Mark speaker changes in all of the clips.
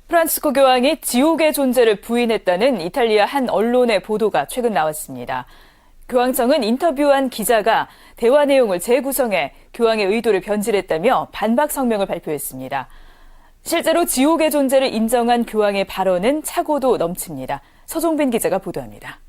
Speaker 1: 프란치스코 교황이 지옥의 존재를 부인했다는 이탈리아 한 언론의 보도가 최근 나왔습니다. 교황청은 인터뷰한 기자가 대화 내용을 재구성해 교황의 의도를 변질했다며 반박 성명을 발표했습니다. 실제로 지옥의 존재를 인정한 교황의 발언은 차고도 넘칩니다. 서종빈 기자가 보도합니다.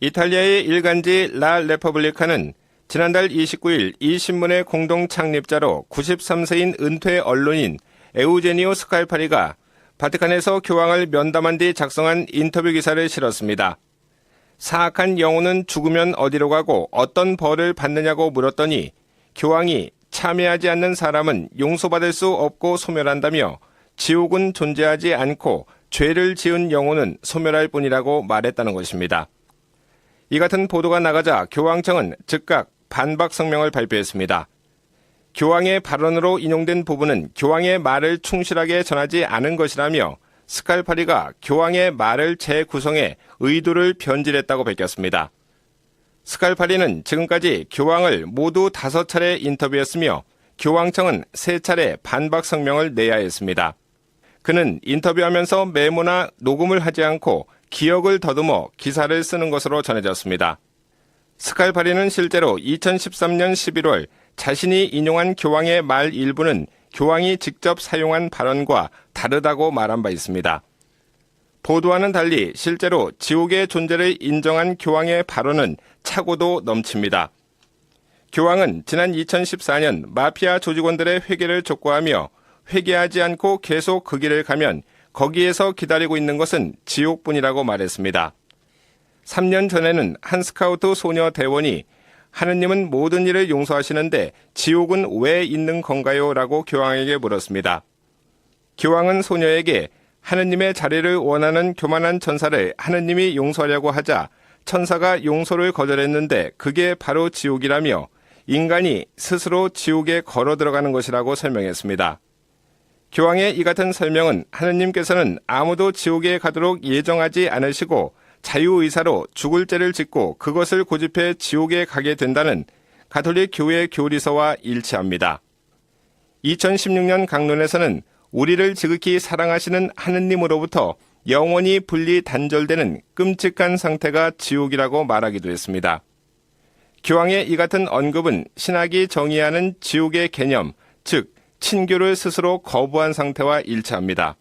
Speaker 2: 이탈리아의 일간지 라 레퍼블리카는 지난달 29일 이 신문의 공동 창립자로 93세인 은퇴 언론인 에우제니오 스칼파리가 바티칸에서 교황을 면담한 뒤 작성한 인터뷰 기사를 실었습니다. 사악한 영혼은 죽으면 어디로 가고 어떤 벌을 받느냐고 물었더니 교황이 참여하지 않는 사람은 용서받을 수 없고 소멸한다며 지옥은 존재하지 않고 죄를 지은 영혼은 소멸할 뿐이라고 말했다는 것입니다. 이 같은 보도가 나가자 교황청은 즉각 반박 성명을 발표했습니다. 교황의 발언으로 인용된 부분은 교황의 말을 충실하게 전하지 않은 것이라며 스칼파리가 교황의 말을 재구성해 의도를 변질했다고 밝혔습니다. 스칼파리는 지금까지 교황을 모두 5차례 인터뷰했으며 교황청은 3차례 반박 성명을 내야 했습니다. 그는 인터뷰하면서 메모나 녹음을 하지 않고 기억을 더듬어 기사를 쓰는 것으로 전해졌습니다. 스칼파리는 실제로 2013년 11월 자신이 인용한 교황의 말 일부는 교황이 직접 사용한 발언과 다르다고 말한 바 있습니다. 보도와는 달리 실제로 지옥의 존재를 인정한 교황의 발언은 차고도 넘칩니다. 교황은 지난 2014년 마피아 조직원들의 회개를 촉구하며 회개하지 않고 계속 그 길을 가면 거기에서 기다리고 있는 것은 지옥뿐이라고 말했습니다. 3년 전에는 한 스카우트 소녀 대원이 하느님은 모든 일을 용서하시는데 지옥은 왜 있는 건가요? 라고 교황에게 물었습니다. 교황은 소녀에게 하느님의 자리를 원하는 교만한 천사를 하느님이 용서하려고 하자 천사가 용서를 거절했는데 그게 바로 지옥이라며 인간이 스스로 지옥에 걸어 들어가는 것이라고 설명했습니다. 교황의 이 같은 설명은 하느님께서는 아무도 지옥에 가도록 예정하지 않으시고 자유의사로 죽을 죄를 짓고 그것을 고집해 지옥에 가게 된다는 가톨릭 교회 교리서와 일치합니다. 2016년 강론에서는 우리를 지극히 사랑하시는 하느님으로부터 영원히 분리 단절되는 끔찍한 상태가 지옥이라고 말하기도 했습니다. 교황의 이 같은 언급은 신학이 정의하는 지옥의 개념, 즉 친교를 스스로 거부한 상태와 일치합니다.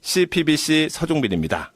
Speaker 2: CPBC 서종빈입니다.